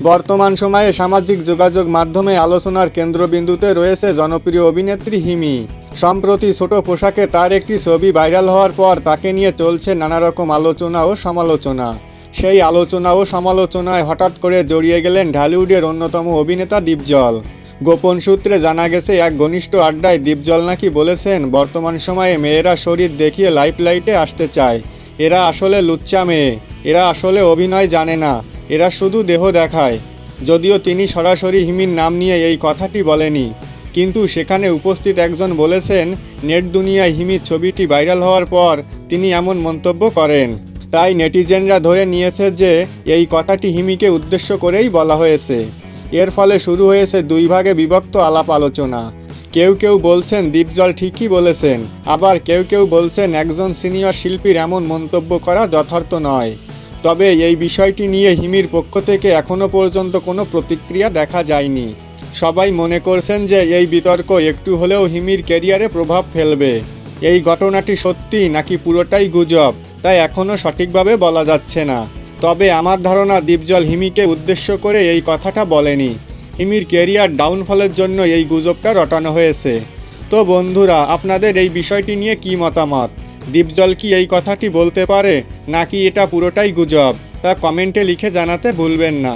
বর্তমান সময়ে সামাজিক যোগাযোগ মাধ্যমে আলোচনার কেন্দ্রবিন্দুতে রয়েছে জনপ্রিয় অভিনেত্রী হিমি। সম্প্রতি ছোট পোশাকে তার একটি ছবি ভাইরাল হওয়ার পর তাকে নিয়ে চলছে নানা রকম আলোচনা ও সমালোচনা। সেই আলোচনা ও সমালোচনায় হঠাৎ করে জড়িয়ে গেলেন ঢালিউডের অন্যতম অভিনেতা দীপজল। গোপন সূত্রে জানা গেছে, এক ঘনিষ্ঠ আড্ডায় দীপজল নাকি বলেছেন, বর্তমান সময়ে মেয়েরা শরীর দেখিয়ে লাইফলাইটে আসতে চায়। এরা আসলে লুচ্চা মেয়ে, এরা আসলে অভিনয় জানে না, এরা শুধু দেহ দেখায়। যদিও তিনি সরাসরি হিমির নাম নিয়ে এই কথাটি বলেনি, কিন্তু সেখানে উপস্থিত একজন বলেছেন, নেট দুনিয়ায় হিমির ছবিটি ভাইরাল হওয়ার পর তিনি এমন মন্তব্য করেন। তাই নেটিজেনরা ধরে নিয়েছে যে এই কথাটি হিমিকে উদ্দেশ্য করেই বলা হয়েছে। এর ফলে শুরু হয়েছে দুই ভাগে বিভক্ত আলাপ আলোচনা। কেউ কেউ বলছেন দীপজল ঠিকই বলেছেন, আবার কেউ কেউ বলছেন একজন সিনিয়র শিল্পীর এমন মন্তব্য করা যথার্থ নয়। তবে এই বিষয়টি নিয়ে হিমির পক্ষ থেকে এখনও পর্যন্ত কোনো প্রতিক্রিয়া দেখা যায়নি। সবাই মনে করছেন যে এই বিতর্ক একটু হলেও হিমির ক্যারিয়ারে প্রভাব ফেলবে। এই ঘটনাটি সত্যি নাকি পুরোটাই গুজব, তাই এখনও সঠিকভাবে বলা যাচ্ছে না। তবে আমার ধারণা দীপজল হিমিকে উদ্দেশ্য করে এই কথাটা বলেনি। হিমির ক্যারিয়ার ডাউনফলের জন্য এই গুজবটা রটানো হয়েছে। তো বন্ধুরা, আপনাদের এই বিষয়টি নিয়ে কী মতামত? দীপজল কি এই কথাটি বলতে পারে, নাকি এটা পুরোটাই গুজব? তা কমেন্টে লিখে জানাতে ভুলবেন না।